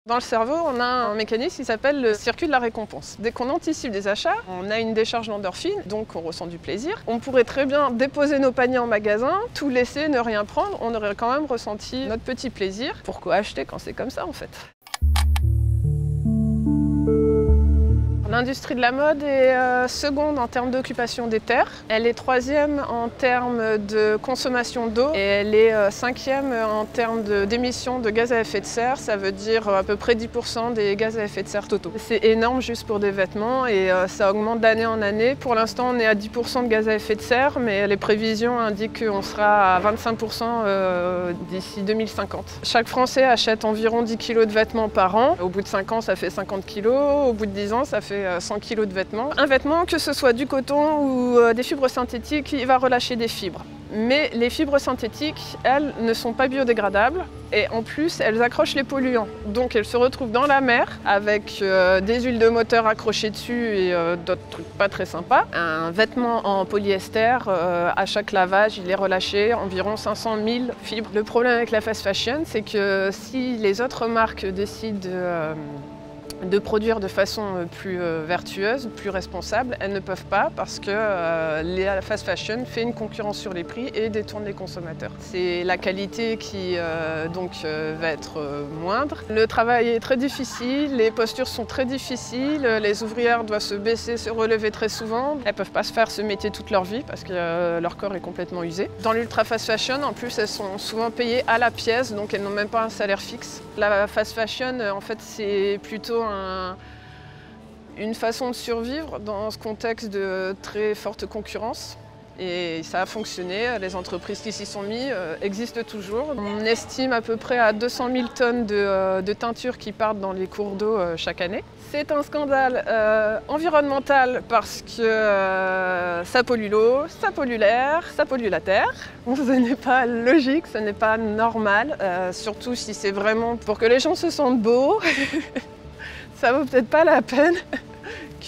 Dans le cerveau, on a un mécanisme qui s'appelle le circuit de la récompense. Dès qu'on anticipe des achats, on a une décharge d'endorphine, donc on ressent du plaisir. On pourrait très bien déposer nos paniers en magasin, tout laisser, ne rien prendre, on aurait quand même ressenti notre petit plaisir. Pourquoi acheter quand c'est comme ça en fait? L'industrie de la mode est seconde en termes d'occupation des terres. Elle est troisième en termes de consommation d'eau et elle est cinquième en termes d'émissions de gaz à effet de serre. Ça veut dire à peu près 10% des gaz à effet de serre totaux. C'est énorme juste pour des vêtements et ça augmente d'année en année. Pour l'instant, on est à 10% de gaz à effet de serre, mais les prévisions indiquent qu'on sera à 25% d'ici 2050. Chaque Français achète environ 10 kg de vêtements par an. Au bout de 5 ans, ça fait 50 kg. Au bout de 10 ans, ça fait 100 kg de vêtements. Un vêtement, que ce soit du coton ou des fibres synthétiques, il va relâcher des fibres. Mais les fibres synthétiques, elles, ne sont pas biodégradables et en plus, elles accrochent les polluants. Donc elles se retrouvent dans la mer avec des huiles de moteur accrochées dessus et d'autres trucs pas très sympas. Un vêtement en polyester, à chaque lavage, il est relâché environ 500 000 fibres. Le problème avec la fast fashion, c'est que si les autres marques décident de produire de façon plus vertueuse, plus responsable, elles ne peuvent pas parce que la fast fashion fait une concurrence sur les prix et détourne les consommateurs. C'est la qualité qui va être moindre. Le travail est très difficile, les postures sont très difficiles, les ouvrières doivent se baisser, se relever très souvent. Elles ne peuvent pas se faire ce métier toute leur vie parce que leur corps est complètement usé. Dans l'ultra fast fashion, en plus, elles sont souvent payées à la pièce, donc elles n'ont même pas un salaire fixe. La fast fashion, en fait, c'est plutôt une façon de survivre dans ce contexte de très forte concurrence. Et ça a fonctionné, les entreprises qui s'y sont mises existent toujours. On estime à peu près à 200 000 tonnes de teinture qui partent dans les cours d'eau chaque année. C'est un scandale environnemental parce que ça pollue l'eau, ça pollue l'air, ça pollue la terre. Ce n'est pas logique, ce n'est pas normal, surtout si c'est vraiment pour que les gens se sentent beaux. Ça vaut peut-être pas la peine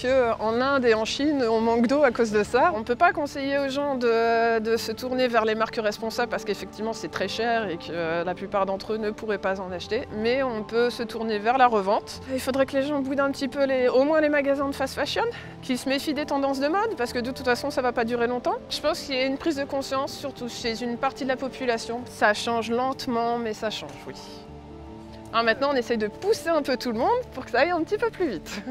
qu'en Inde et en Chine, on manque d'eau à cause de ça. On ne peut pas conseiller aux gens de se tourner vers les marques responsables parce qu'effectivement c'est très cher et que la plupart d'entre eux ne pourraient pas en acheter. Mais on peut se tourner vers la revente. Il faudrait que les gens boudent un petit peu au moins les magasins de fast fashion, qui se méfient des tendances de mode parce que de toute façon ça ne va pas durer longtemps. Je pense qu'il y a une prise de conscience, surtout chez une partie de la population. Ça change lentement, mais ça change, oui. Alors maintenant on essaye de pousser un peu tout le monde pour que ça aille un petit peu plus vite.